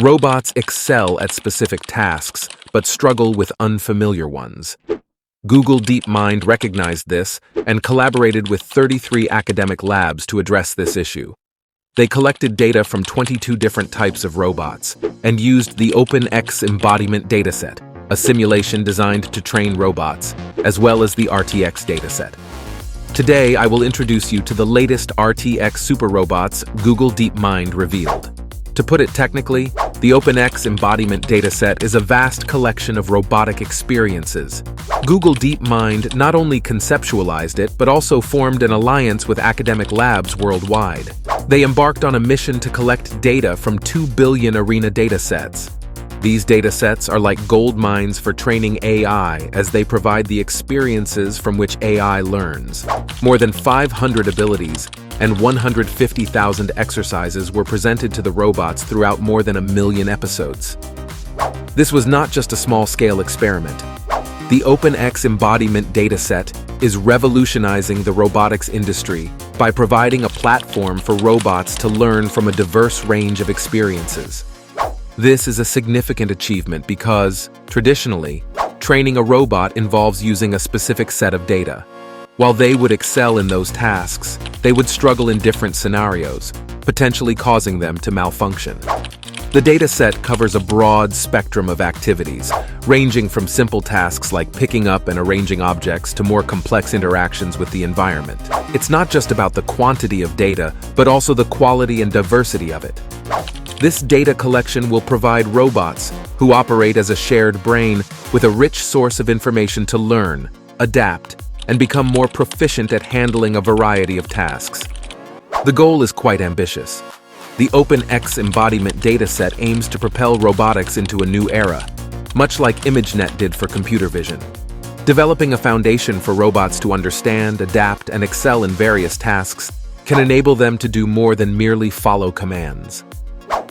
Robots excel at specific tasks, but struggle with unfamiliar ones. Google DeepMind recognized this and collaborated with 33 academic labs to address this issue. They collected data from 22 different types of robots and used the OpenX embodiment dataset, a simulation designed to train robots, as well as the RTX dataset. Today, I will introduce you to the latest RTX super robots Google DeepMind revealed. To put it technically, the OpenX embodiment dataset is a vast collection of robotic experiences. Google DeepMind not only conceptualized it, but also formed an alliance with academic labs worldwide. They embarked on a mission to collect data from 2 billion ARENA datasets. These datasets are like gold mines for training AI as they provide the experiences from which AI learns. More than 500 abilities and 150,000 exercises were presented to the robots throughout more than 1 million episodes. This was not just a small-scale experiment. The OpenX embodiment dataset is revolutionizing the robotics industry by providing a platform for robots to learn from a diverse range of experiences. This is a significant achievement because, traditionally, training a robot involves using a specific set of data. While they would excel in those tasks, they would struggle in different scenarios, potentially causing them to malfunction. The dataset covers a broad spectrum of activities, ranging from simple tasks like picking up and arranging objects to more complex interactions with the environment. It's not just about the quantity of data, but also the quality and diversity of it. This data collection will provide robots, who operate as a shared brain, with a rich source of information to learn, adapt, and become more proficient at handling a variety of tasks. The goal is quite ambitious. The OpenX embodiment dataset aims to propel robotics into a new era, much like ImageNet did for computer vision. Developing a foundation for robots to understand, adapt, and excel in various tasks can enable them to do more than merely follow commands.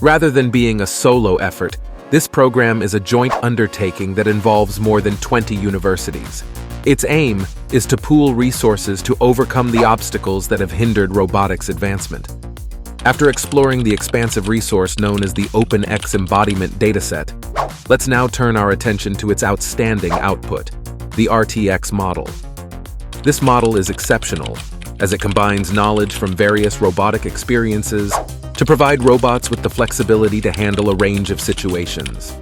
Rather than being a solo effort, this program is a joint undertaking that involves more than 20 universities. Its aim is to pool resources to overcome the obstacles that have hindered robotics advancement. After exploring the expansive resource known as the OpenX embodiment dataset, let's now turn our attention to its outstanding output, the RTX model. This model is exceptional, as it combines knowledge from various robotic experiences to provide robots with the flexibility to handle a range of situations.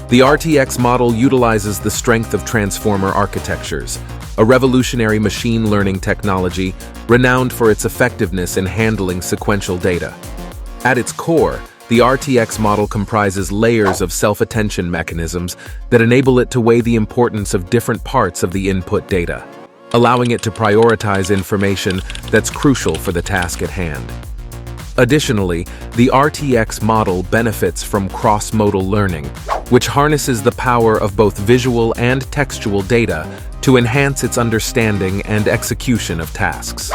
The RTX model utilizes the strength of transformer architectures, a revolutionary machine learning technology renowned for its effectiveness in handling sequential data. At its core, the RTX model comprises layers of self-attention mechanisms that enable it to weigh the importance of different parts of the input data, allowing it to prioritize information that's crucial for the task at hand. Additionally, the RTX model benefits from cross-modal learning, which harnesses the power of both visual and textual data to enhance its understanding and execution of tasks.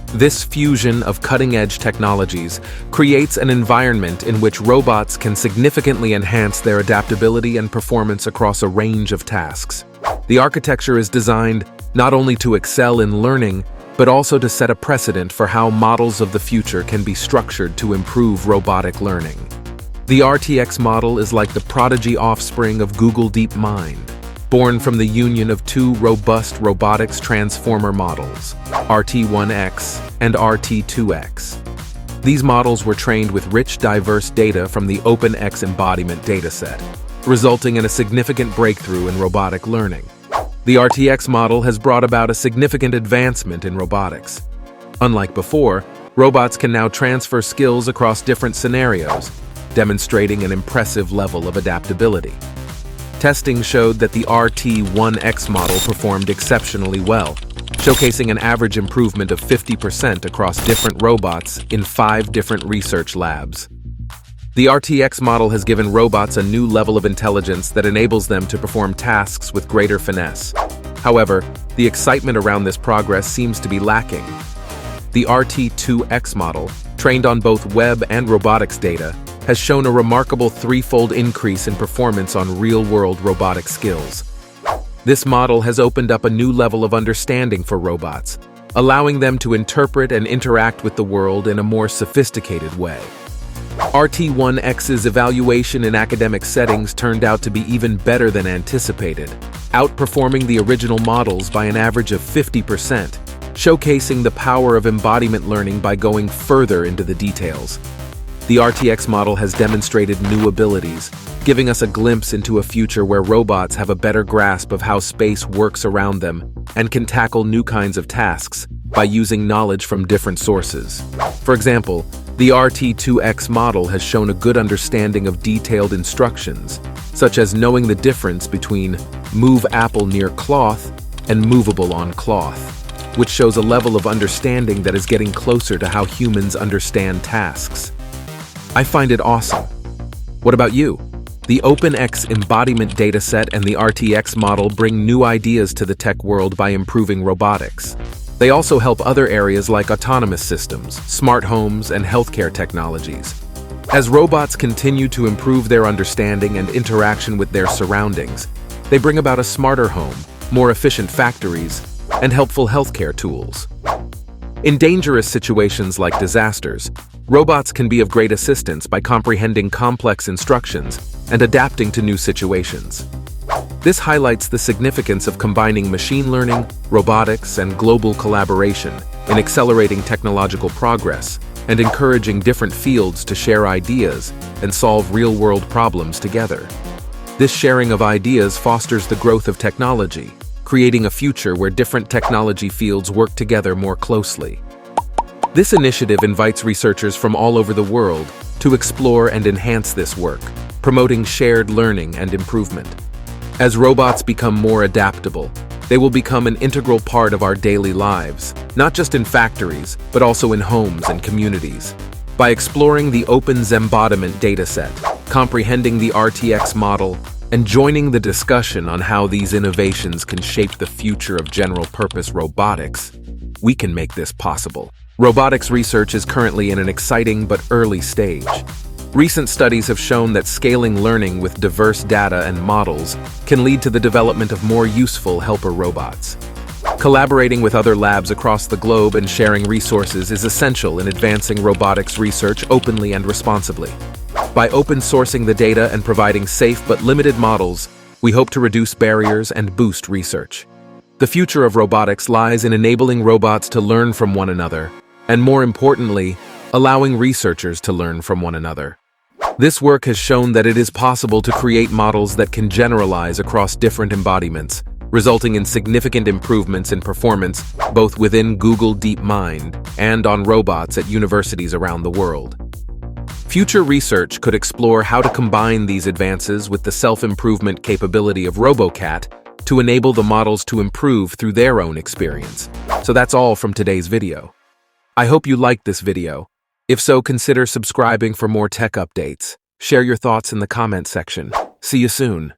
This fusion of cutting-edge technologies creates an environment in which robots can significantly enhance their adaptability and performance across a range of tasks. The architecture is designed not only to excel in learning, but also to set a precedent for how models of the future can be structured to improve robotic learning. The RTX model is like the prodigy offspring of Google DeepMind, born from the union of two robust robotics transformer models, RT1X and RT2X. These models were trained with rich, diverse data from the OpenX embodiment dataset, resulting in a significant breakthrough in robotic learning. The RTX model has brought about a significant advancement in robotics. Unlike before, robots can now transfer skills across different scenarios, demonstrating an impressive level of adaptability. Testing showed that the RT1X model performed exceptionally well, showcasing an average improvement of 50% across different robots in 5 different research labs. The RTX model has given robots a new level of intelligence that enables them to perform tasks with greater finesse. However, the excitement around this progress seems to be lacking. The RT2X model, trained on both web and robotics data, has shown a remarkable 3-fold increase in performance on real-world robotic skills. This model has opened up a new level of understanding for robots, allowing them to interpret and interact with the world in a more sophisticated way. RT1X's evaluation in academic settings turned out to be even better than anticipated, outperforming the original models by an average of 50%, showcasing the power of embodiment learning by going further into the details. The RTX model has demonstrated new abilities, giving us a glimpse into a future where robots have a better grasp of how space works around them and can tackle new kinds of tasks by using knowledge from different sources. For example, the RT2X model has shown a good understanding of detailed instructions, such as knowing the difference between move apple near cloth and movable on cloth, which shows a level of understanding that is getting closer to how humans understand tasks. I find it awesome. What about you? The OpenX embodiment dataset and the RTX model bring new ideas to the tech world by improving robotics. They also help other areas like autonomous systems, smart homes, and healthcare technologies. As robots continue to improve their understanding and interaction with their surroundings, they bring about a smarter home, more efficient factories, and helpful healthcare tools. In dangerous situations like disasters, robots can be of great assistance by comprehending complex instructions and adapting to new situations. This highlights the significance of combining machine learning, robotics, and global collaboration in accelerating technological progress and encouraging different fields to share ideas and solve real-world problems together. This sharing of ideas fosters the growth of technology, creating a future where different technology fields work together more closely. This initiative invites researchers from all over the world to explore and enhance this work, promoting shared learning and improvement. As robots become more adaptable, they will become an integral part of our daily lives, not just in factories, but also in homes and communities. By exploring the Open's embodiment dataset, comprehending the RTX model, and joining the discussion on how these innovations can shape the future of general-purpose robotics, we can make this possible. Robotics research is currently in an exciting but early stage. Recent studies have shown that scaling learning with diverse data and models can lead to the development of more useful helper robots. Collaborating with other labs across the globe and sharing resources is essential in advancing robotics research openly and responsibly. By open sourcing the data and providing safe but limited models, we hope to reduce barriers and boost research. The future of robotics lies in enabling robots to learn from one another, and more importantly, allowing researchers to learn from one another. This work has shown that it is possible to create models that can generalize across different embodiments, resulting in significant improvements in performance both within Google DeepMind and on robots at universities around the world. Future research could explore how to combine these advances with the self-improvement capability of RoboCat to enable the models to improve through their own experience. So that's all from today's video. I hope you liked this video. If so, consider subscribing for more tech updates. Share your thoughts in the comment section. See you soon.